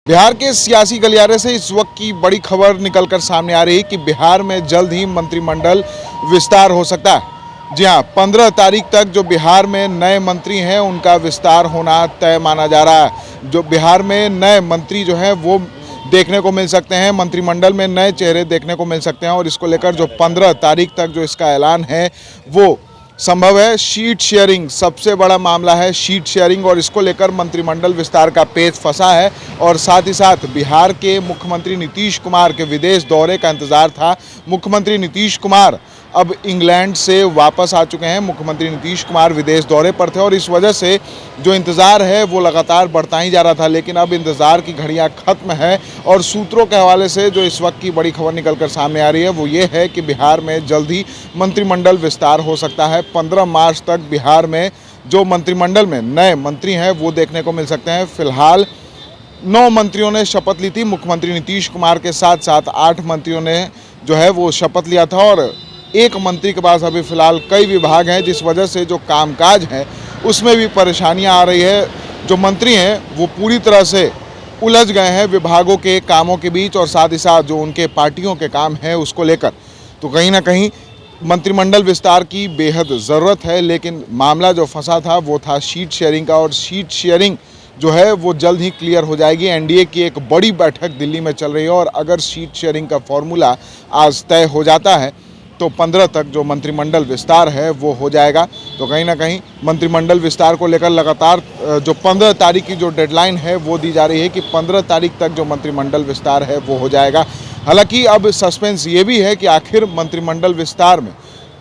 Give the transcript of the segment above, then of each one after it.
बिहार के सियासी गलियारे से इस वक्त की बड़ी खबर निकलकर सामने आ रही है कि बिहार में जल्द ही मंत्रिमंडल विस्तार हो सकता है। जी हां, 15 तारीख तक जो बिहार में नए मंत्री हैं उनका विस्तार होना तय माना जा रहा है। जो बिहार में नए मंत्री जो हैं वो देखने को मिल सकते हैं, मंत्रिमंडल में नए चेहरे देखने को मिल सकते हैं और इसको लेकर जो 15 तारीख तक जो इसका ऐलान है वो संभव है। शीट शेयरिंग सबसे बड़ा मामला है, शीट शेयरिंग, और इसको लेकर मंत्रिमंडल विस्तार का पेच फंसा है। और साथ ही साथ बिहार के मुख्यमंत्री नीतीश कुमार के विदेश दौरे का इंतजार था। मुख्यमंत्री नीतीश कुमार अब इंग्लैंड से वापस आ चुके हैं। मुख्यमंत्री नीतीश कुमार विदेश दौरे पर थे और इस वजह से जो इंतज़ार है वो लगातार बढ़ता ही जा रहा था, लेकिन अब इंतज़ार की घड़ियां ख़त्म है। और सूत्रों के हवाले से जो इस वक्त की बड़ी खबर निकलकर सामने आ रही है वो ये है कि बिहार में जल्द ही मंत्रिमंडल विस्तार हो सकता है। 15 मार्च तक बिहार में जो मंत्रिमंडल में नए मंत्री हैं वो देखने को मिल सकते हैं। फिलहाल 9 मंत्रियों ने शपथ ली थी। मुख्यमंत्री नीतीश कुमार के साथ साथ 8 मंत्रियों ने जो है वो शपथ लिया था और एक मंत्री के पास अभी फ़िलहाल कई विभाग हैं, जिस वजह से जो कामकाज है उसमें भी परेशानियां आ रही है। जो मंत्री हैं वो पूरी तरह से उलझ गए हैं विभागों के कामों के बीच और साथ ही साथ जो उनके पार्टियों के काम हैं उसको लेकर। तो कहीं ना कहीं मंत्रिमंडल विस्तार की बेहद ज़रूरत है, लेकिन मामला जो फंसा था वो था शीट शेयरिंग का, और शीट शेयरिंग जो है वो जल्द ही क्लियर हो जाएगी। एनडीए की एक बड़ी बैठक दिल्ली में चल रही है और अगर शीट शेयरिंग का फॉर्मूला आज तय हो जाता है तो 15 तक जो मंत्रिमंडल विस्तार है वो हो जाएगा। तो कहीं ना कहीं मंत्रिमंडल विस्तार को लेकर लगातार जो 15 तारीख की जो डेडलाइन है वो दी जा रही है कि 15 तारीख तक जो मंत्रिमंडल विस्तार है वो हो जाएगा। हालांकि अब सस्पेंस ये भी है कि आखिर मंत्रिमंडल विस्तार में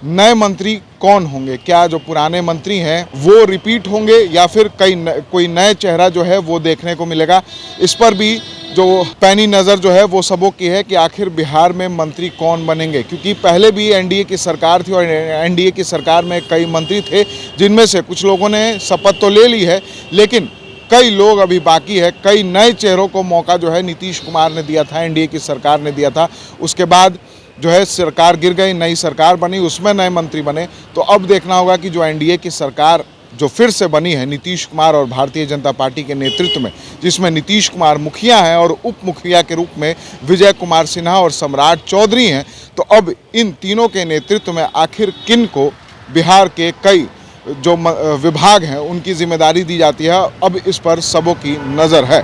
नए मंत्री कौन होंगे। क्या जो पुराने मंत्री हैं वो रिपीट होंगे या फिर कोई नए चेहरा जो है वो देखने को मिलेगा। इस पर भी जो पैनी नज़र जो है वो सबों की है कि आखिर बिहार में मंत्री कौन बनेंगे, क्योंकि पहले भी एनडीए की सरकार थी और एनडीए की सरकार में कई मंत्री थे, जिनमें से कुछ लोगों ने शपथ तो ले ली है लेकिन कई लोग अभी बाकी है। कई नए चेहरों को मौका जो है नीतीश कुमार ने दिया था, एनडीए की सरकार ने दिया था। उसके बाद जो है सरकार गिर गई, नई सरकार बनी, उसमें नए मंत्री बने। तो अब देखना होगा कि जो एनडीए की सरकार जो फिर से बनी है नीतीश कुमार और भारतीय जनता पार्टी के नेतृत्व में, जिसमें नीतीश कुमार मुखिया हैं और उप मुखिया के रूप में विजय कुमार सिन्हा और सम्राट चौधरी हैं, तो अब इन तीनों के नेतृत्व में आखिर किन को बिहार के कई जो विभाग हैं उनकी जिम्मेदारी दी जाती है। अब इस पर सबों की नज़र है।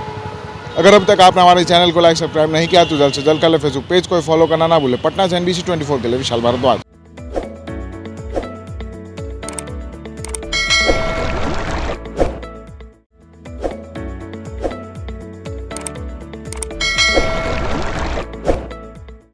अगर अब तक आपने हमारे चैनल को लाइक सब्सक्राइब नहीं किया तो जल्द से जल्द कर ले। फेसबुक पेज को फॉलो करना ना भूलें। पटना से NBC 24 के लिए विशाल भारद्वाज।